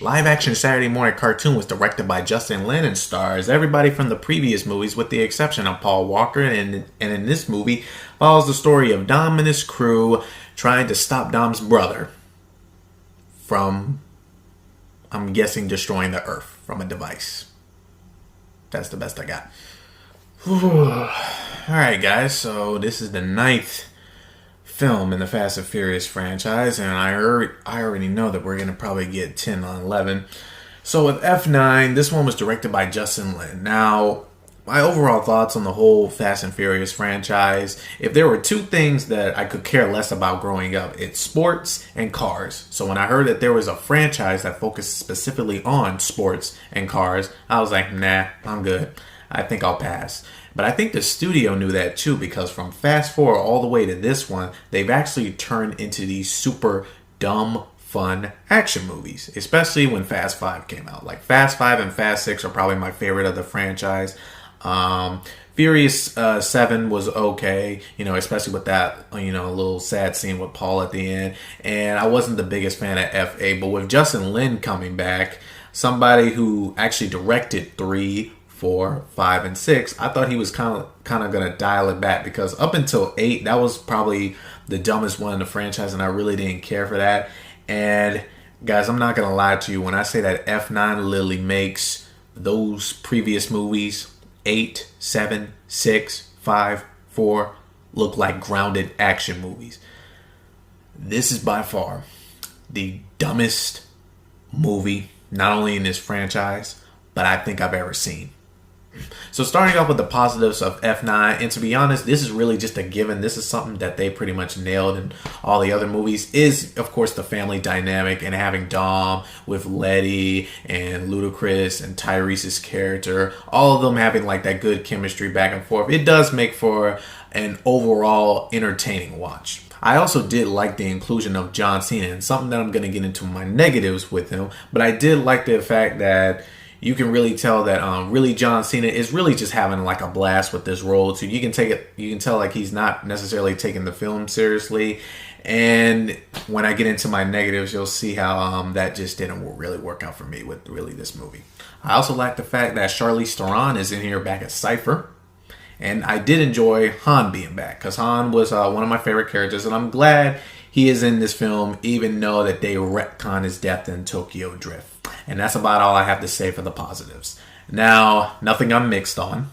live-action Saturday morning cartoon was directed by Justin Lin and stars everybody from the previous movies with the exception of Paul Walker, and in this movie follows the story of Dom and his crew trying to stop Dom's brother from, I'm guessing, destroying the Earth from a device. That's the best I got. Alright guys, so this is the 9th film in the Fast and Furious franchise, and I already know that we're going to probably get 10 on 11. So with F9, this one was directed by Justin Lin. Now, my overall thoughts on the whole Fast and Furious franchise, if there were two things that I could care less about growing up, it's sports and cars. So when I heard that there was a franchise that focused specifically on sports and cars, I was like, nah, I'm good. I think I'll pass. But I think the studio knew that too, because from Fast Forward all the way to this one, they've actually turned into these super dumb, fun action movies, especially when Fast 5 came out. Like Fast 5 and Fast 6 are probably my favorite of the franchise. Furious 7 was okay, especially with that, little sad scene with Paul at the end. And I wasn't the biggest fan of F8, but with Justin Lin coming back, somebody who actually directed 3, 4, 5, and 6, I thought he was kind of going to dial it back, because up until 8, that was probably the dumbest one in the franchise, and I really didn't care for that. And guys, I'm not going to lie to you when I say that F9 literally makes those previous movies, 8, 7, 6, 5, 4, look like grounded action movies. This is by far the dumbest movie, not only in this franchise, but I think I've ever seen. So starting off with the positives of F9, and to be honest, this is really just a given. This is something that they pretty much nailed in all the other movies, is of course the family dynamic and having Dom with Letty and Ludacris and Tyrese's character, all of them having like that good chemistry back and forth. It does make for an overall entertaining watch. I also did like the inclusion of John Cena, and something that I'm going to get into my negatives with him, but I did like the fact that you can really tell that really John Cena is really just having like a blast with this role too. You can tell like he's not necessarily taking the film seriously. And when I get into my negatives, you'll see how that just didn't really work out for me with really this movie. I also like the fact that Charlize Theron is in here back as Cypher. And I did enjoy Han being back, because Han was one of my favorite characters, and I'm glad he is in this film, even though that they retcon his death in Tokyo Drift. And that's about all I have to say for the positives. Now, nothing I'm mixed on,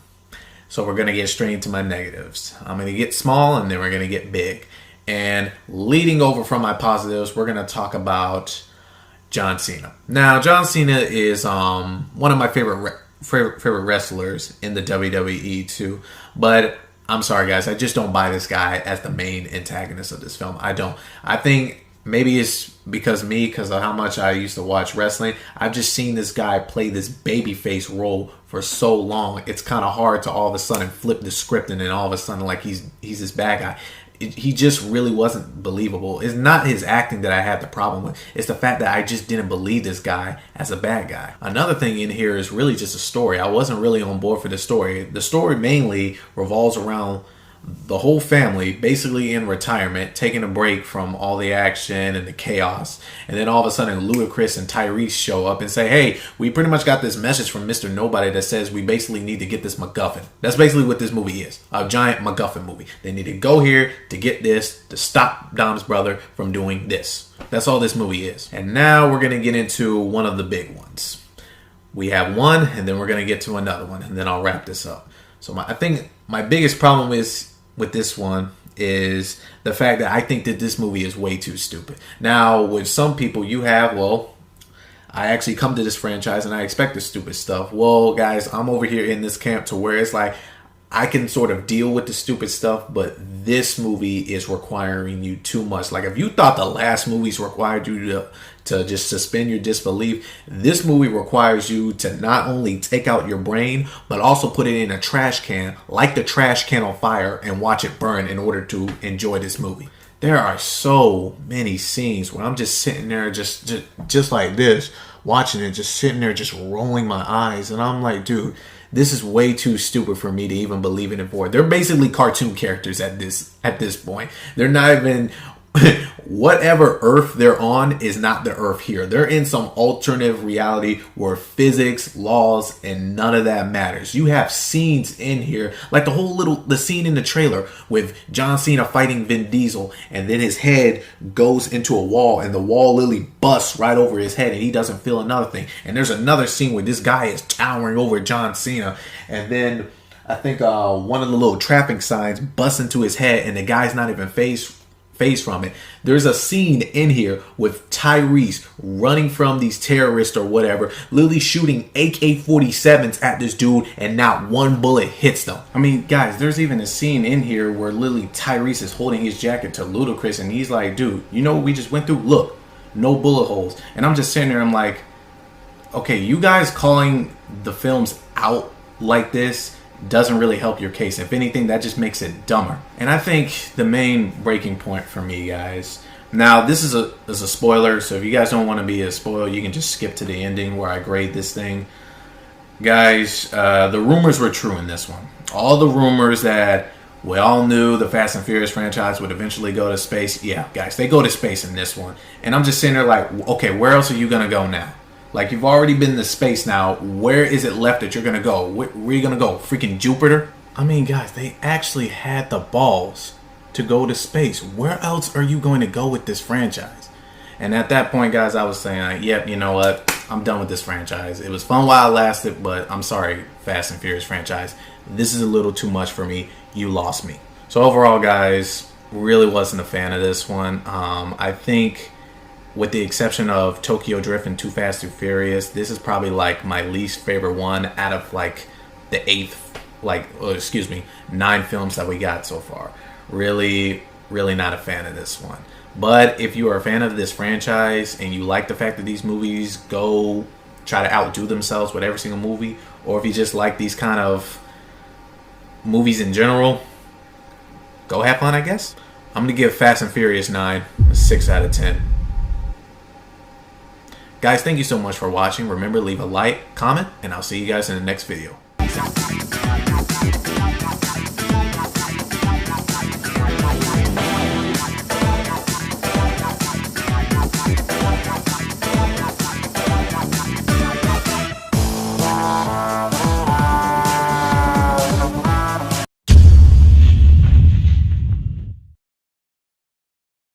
so we're going to get straight into my negatives. I'm going to get small, and then we're going to get big. And leading over from my positives, we're going to talk about John Cena. Now, John Cena is one of my favorite wrestlers in the WWE too, but I'm sorry guys, I just don't buy this guy as the main antagonist of this film. I don't. I think maybe it's because of how much I used to watch wrestling. I've just seen this guy play this babyface role for so long. It's kind of hard to all of a sudden flip the script and then all of a sudden like he's this bad guy. He just really wasn't believable. It's not his acting that I had the problem with. It's the fact that I just didn't believe this guy as a bad guy. Another thing in here is really just a story. I wasn't really on board for the story. The story mainly revolves around the whole family basically in retirement, taking a break from all the action and the chaos. And then all of a sudden Ludacris and Tyrese show up and say, hey, we pretty much got this message from Mr. Nobody that says we basically need to get this MacGuffin. That's basically what this movie is. A giant MacGuffin movie. They need to go here to get this, to stop Dom's brother from doing this. That's all this movie is. And now we're going to get into one of the big ones. We have one, and then we're going to get to another one, and then I'll wrap this up. So I think my biggest problem is with this one is the fact that I think that this movie is way too stupid. Now, with some people, you have, well, I actually come to this franchise and I expect the stupid stuff. Well, guys, I'm over here in this camp to where it's like I can sort of deal with the stupid stuff, but this movie is requiring you too much. Like if you thought the last movies required you to just suspend your disbelief, this movie requires you to not only take out your brain, but also put it in a trash can, like the trash can on fire, and watch it burn in order to enjoy this movie. There are so many scenes where I'm just sitting there just like this, watching it, just sitting there, just rolling my eyes. And I'm like, dude, this is way too stupid for me to even believe in it for. They're basically cartoon characters at this point. They're not even whatever Earth they're on is not the Earth here. They're in some alternate reality where physics, laws, and none of that matters. You have scenes in here, like the scene in the trailer with John Cena fighting Vin Diesel, and then his head goes into a wall, and the wall literally busts right over his head, and he doesn't feel another thing. And there's another scene where this guy is towering over John Cena, and then I think one of the little traffic signs busts into his head, and the guy's not even phased from it. There's a scene in here with Tyrese running from these terrorists or whatever, literally shooting AK-47s at this dude, and not one bullet hits them. I mean, guys, there's even a scene in here where literally Tyrese is holding his jacket to Ludacris, and he's like, dude, you know what we just went through? Look, no bullet holes. And I'm just sitting there, I'm like, okay, you guys calling the films out like this doesn't really help your case. If anything, that just makes it dumber. And I think the main breaking point for me, guys, now this is a spoiler, so if you guys don't want to be a spoiler, you can just skip to the ending where I grade this thing. Guys, the rumors were true in this one. All the rumors that we all knew the Fast and Furious franchise would eventually go to space. Yeah, guys, they go to space in this one. And I'm just sitting there like, okay, where else are you going to go now? Like, you've already been to space now. Where is it left that you're going to go? Where are you going to go? Freaking Jupiter? I mean, guys, they actually had the balls to go to space. Where else are you going to go with this franchise? And at that point, guys, I was saying, like, yep, you know what? I'm done with this franchise. It was fun while it lasted, but I'm sorry, Fast and Furious franchise. This is a little too much for me. You lost me. So overall, guys, really wasn't a fan of this one. I think, with the exception of Tokyo Drift and Too Fast, Too Furious, this is probably like my least favorite one out of like the 9 films that we got so far. Really, really not a fan of this one. But if you are a fan of this franchise and you like the fact that these movies go try to outdo themselves with every single movie, or if you just like these kind of movies in general, go have fun, I guess. I'm going to give Fast and Furious 9 a 6 out of 10. Guys, thank you so much for watching. Remember, leave a like, comment, and I'll see you guys in the next video.